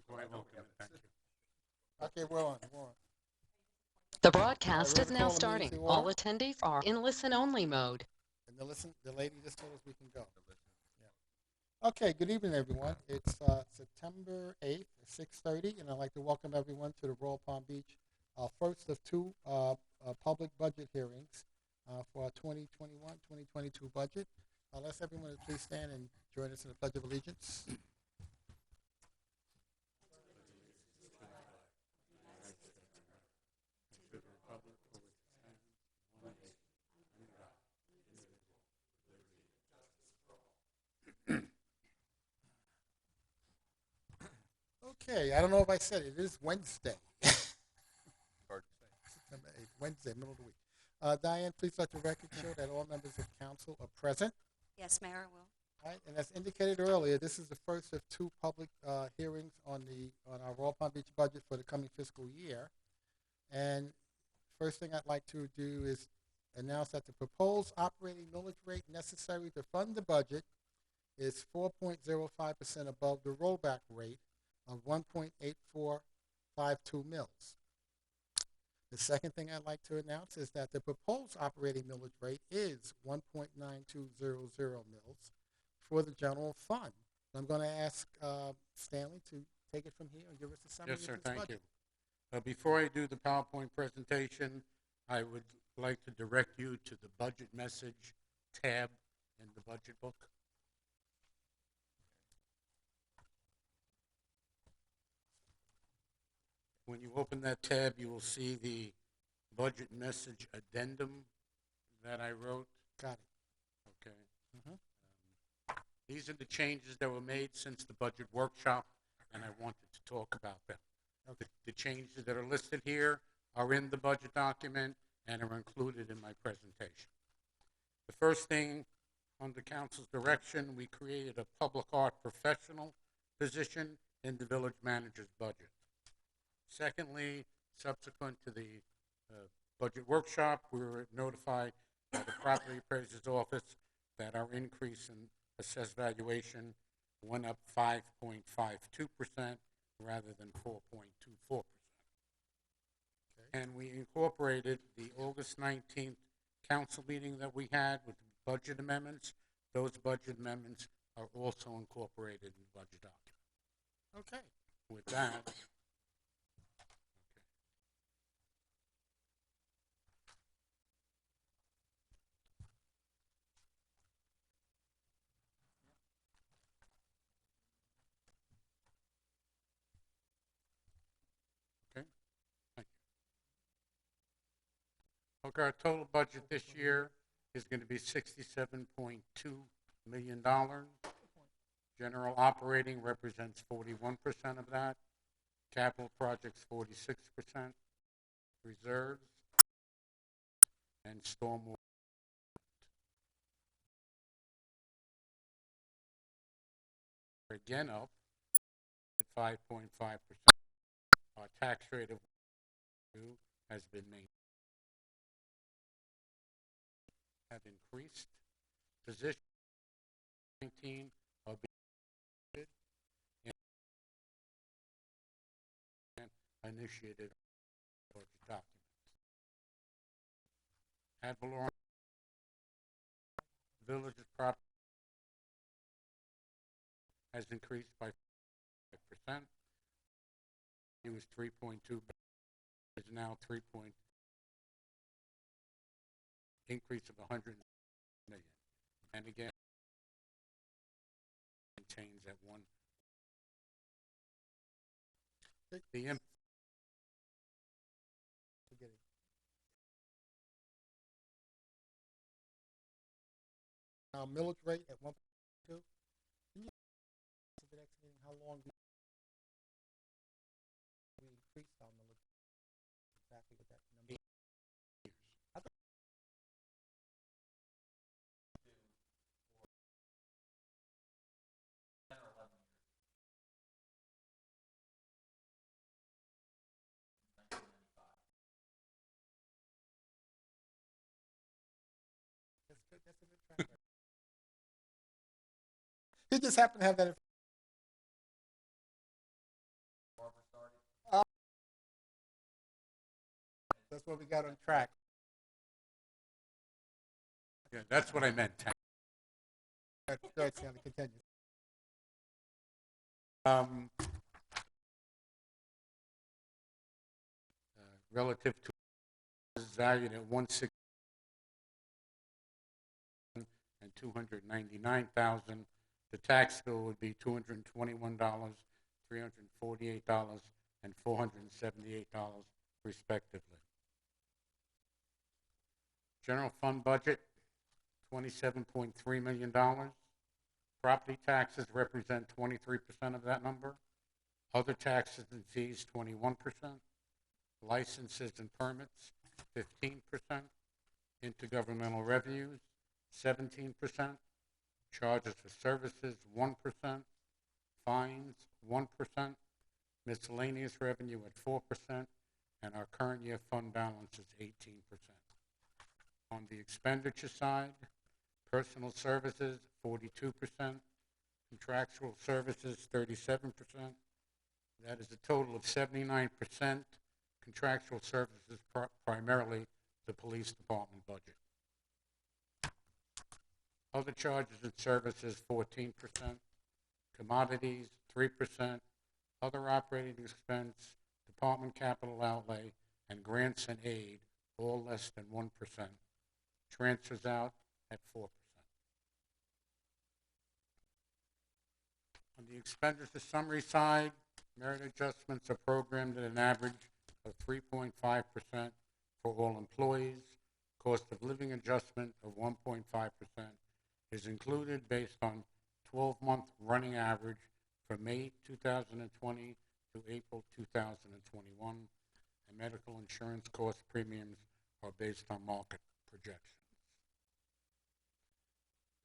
Quite welcome. Thank you. Okay, we're on. We're on. The broadcast We're is gonna now call the meeting starting. to All order. attendees are in listen-only mode. And the lady just told us we can go. Yeah. Okay. Good evening, everyone. It's September 8th, 6:30, and I'd like to welcome everyone to the Royal Palm Beach first of two public budget hearings for our 2021-2022 budget. I'll ask everyone to please stand and join us in the Pledge of Allegiance. Okay. I don't know if I said it. It is Wednesday. September 8th, Wednesday, middle of the week. Diane, please let the record show that all members of council are present. Yes, Mayor, I will. All right, and as indicated earlier, this is the first of two public hearings on our Royal Palm Beach budget for the coming fiscal year. And first thing I'd like to do is announce that the proposed operating millage rate necessary to fund the budget is 4.05% above the rollback rate of 1.8452 mils. The second thing I'd like to announce is that the proposed operating millage rate is 1.9200 mils for the general fund. I'm going to ask Stanley to take it from here and give us a summary Yes, sir. of this Thank budget. you. Before I do the PowerPoint presentation, I would like to direct you to the budget message tab in the budget book. When you open that tab, you will see the budget message addendum that I wrote. Got it. Okay. Mhm. These are the changes that were made since the budget workshop, and I wanted to talk about them. Okay. The changes that are listed here are in the budget document and are included in my presentation. The first thing, under council's direction, we created a public art professional position in the village manager's budget. Secondly, subsequent to the budget workshop, we were notified by the property appraiser's office that our increase in assessed valuation went up 5.52% rather than 4.24%. Okay. And we incorporated the August 19th council meeting that we had with budget amendments. Those budget amendments are also incorporated in the budget document. Okay. With that, okay, thank you. Okay, our total budget this year is going to be $67.2 million. General operating represents 41% of that. Capital projects 46%. Reserves and stormwater again up at 5.5%. Our tax rate of has been maintained. Have increased. Position 19 are being and initiated budget documents. Ad valorem village's property has increased by 5%. It was 3.2, is now 3. Increase of 100 million. And again, maintains at one. The Forget it. Millage rate at 1.2. Can you to the next meeting how long we increased our millage? Exactly what that number. years. I thought that's good. That's a good track record. He just happened to have that That's what we got on track. Yeah, that's what I meant. Go ahead, Stanley, continue. Relative to is valued at 160 and 299,000. The tax bill would be $221, $348, and $478 respectively. General fund budget, $27.3 million. Property taxes represent 23% of that number. Other taxes and fees, 21%. Licenses and permits, 15%. Intergovernmental revenues, 17%. Charges for services, 1%. Fines, 1%. Miscellaneous revenue at 4%. And our current year fund balance is 18%. On the expenditure side, personal services, 42%. Contractual services, 37%. That is a total of 79%. Contractual services, primarily the police department budget. Other charges and services, 14%. Commodities, 3%. Other operating expense, department capital outlay, and grants and aid, all less than 1%. Transfers out at 4%. On the expenditure summary side, merit adjustments are programmed at an average of 3.5% for all employees. Cost of living adjustment of 1.5% is included based on 12-month running average from May 2020 to April 2021, and medical insurance cost premiums are based on market projections.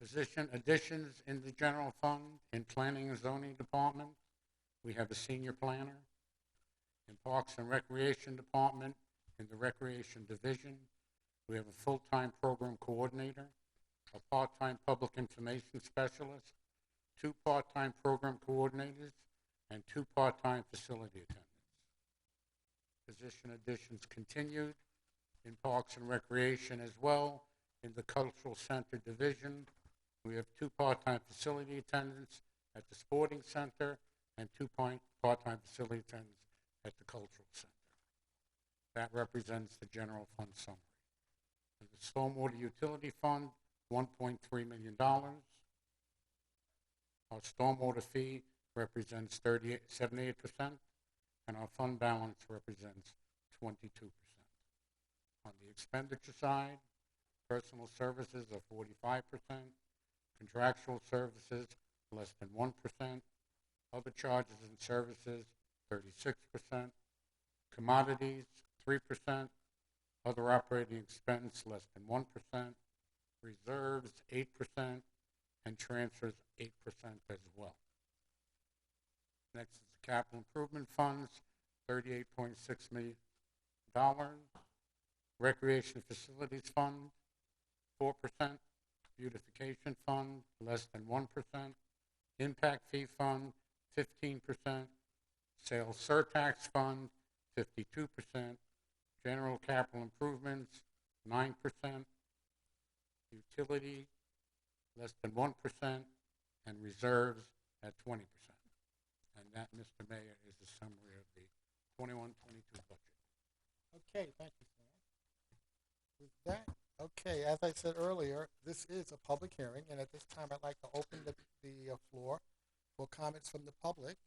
Position additions in the general fund. In planning and zoning department, we have a senior planner. In Parks and Recreation Department, in the Recreation Division, we have a full-time program coordinator, a part-time public information specialist, 2 part-time program coordinators, and 2 part-time facility attendants. Position additions continued in Parks and Recreation as well. In the Cultural Center Division, we have 2 part-time facility attendants at the Sporting Center and 2 part-time facility attendants at the Cultural Center. That represents the general fund summary. In the Stormwater Utility Fund, $1.3 million. Our stormwater fee represents 78%, and our fund balance represents 22%. On the expenditure side, personal services are 45%, contractual services less than 1%, other charges and services 36%, commodities 3%, other operating expense less than 1%, reserves 8%, and transfers 8% as well. Next is the capital improvement funds, $38.6 million. Recreation facilities fund, 4%. Beautification fund, less than 1%. Impact fee fund, 15%. Sales surtax fund, 52%. General capital improvements, 9%. Utility, less than 1%. And reserves at 20%. And that, Mr. Mayor, is a summary of the 21-22 budget. Okay, thank you, Stan. With that, okay, as I said earlier, this is a public hearing, and at this time I'd like to open the floor for comments from the public.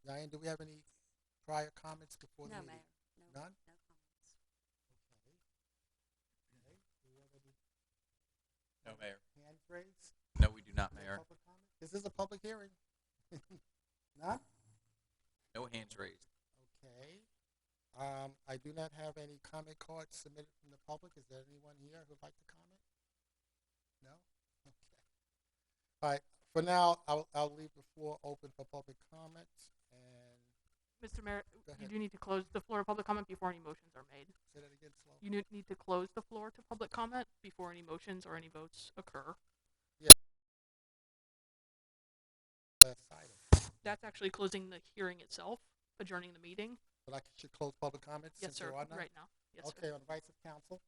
Diane, do we have any prior comments before the No, meeting? Mayor. None? No comments. Okay. Do we have any No, Mayor. hands raised? No, we do not, No Mayor. public comment? This is a public hearing. None? No hands raised. Okay. I do not have any comment cards submitted from the public. Is there anyone here who'd like to comment? No? Okay. All right. For now, I'll leave the floor open for public comments. And Mr. Mayor, Go you ahead. do need to close the floor to public comment before any motions are made. say that again slow. You need to close the floor to public comment before any motions or any votes occur. Last item. That's actually closing the hearing itself, adjourning the meeting. But I should close public comments Yes, since sir, there are none? right now. Yes, Okay, sir. on the advice of council.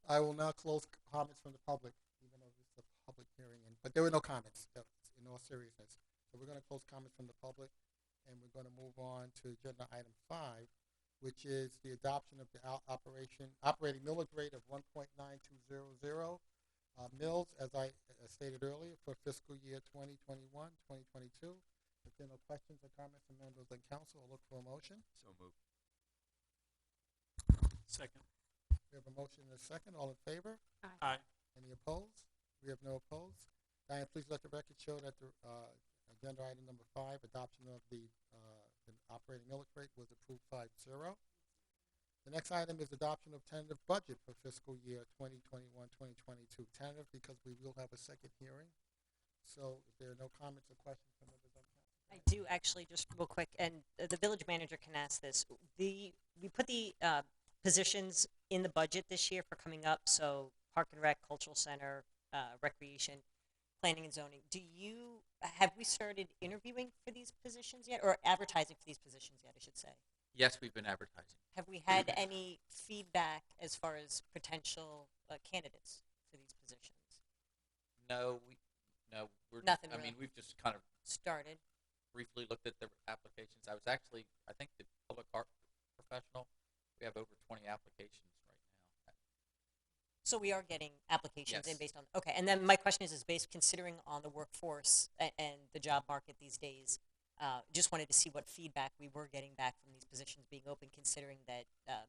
I will now close comments from the public, even though this is a public hearing, but there were no comments, in all seriousness. So we're gonna close comments from the public, and we're gonna move on to agenda item 5, which is the adoption of the operating millage rate of 1.9200 mills, as I stated earlier, for fiscal year 2021, 2022. If there are no questions or comments from members of the council, I'll look for a motion. So moved. Second. We have a motion and a second. All in favor? Aye. Any opposed? We have no opposed. Diane, please let the record show that the agenda item number 5, adoption of the operating millage rate, was approved 5-0. The next item is adoption of tentative budget for fiscal year 2021-2022. Tentative because we will have a second hearing. So if there are no comments or questions from members of council. I do actually, just real quick, and the village manager can ask this. We put the positions in the budget this year for coming up, so Park and Rec, Cultural Center, Recreation, Planning and Zoning. Have we started interviewing for these positions yet, or advertising for these positions yet, I should say? Yes, we've been advertising. Have we had any feedback as far as potential candidates for these positions? No, we're Nothing I mean, really. we've just kind of Started. briefly looked at the applications. I was actually, I think the public art professional, we have over 20 applications right now. So we are getting applications in Yes. based on, okay, and then my question is based considering on the workforce and the job market these days, just wanted to see what feedback we were getting back from these positions being open, considering that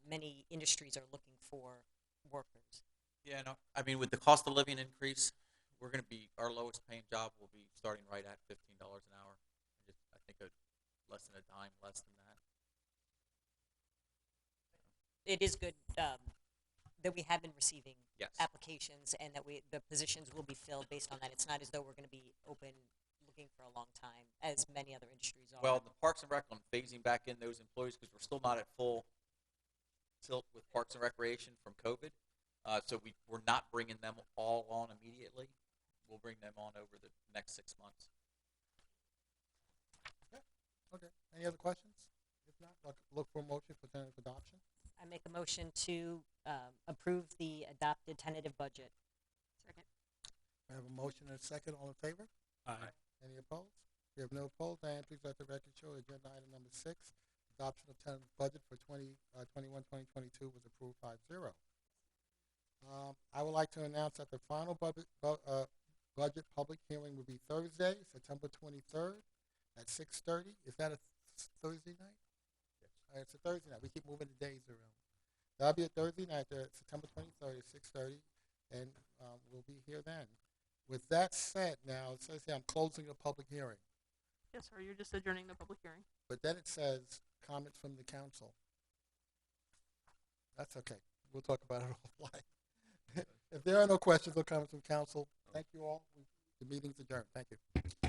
many industries are looking for workers. Yeah, no, I mean, with the cost of living increase, we're going to be, our lowest paying job will be starting right at $15 an hour. I think less than a dime less than that. It is good that we have been receiving Yes. applications and that the positions will be filled based on that. It's not as though we're going to be open looking for a long time, as many other industries are. Well, the Parks and Rec on phasing back in those employees because we're still not at full tilt with Parks and Recreation from COVID. So we're not bringing them all on immediately. We'll bring them on over the next 6 months. Okay. Any other questions? If not, look for a motion for tentative adoption. I make a motion to approve the adopted tentative budget. Second. I have a motion and a second. All in favor? Aye. Any opposed? We have no opposed. Diane, please let the record show agenda item number 6, adoption of tentative budget for 2021-2022 was approved 5-0. I would like to announce that the final budget public hearing will be Thursday, September 23rd at 6:30. Is that a Thursday night? Yes. It's a Thursday night. We keep moving the days around. That'll be a Thursday night, September 23rd at 6:30, and we'll be here then. With that said, now it says here I'm closing the public hearing, Yes, sir. You're just adjourning the public hearing. but then it says comments from the council. That's okay. We'll talk about it offline. If there are no questions or comments from council, thank you all. The meeting's adjourned. Thank you.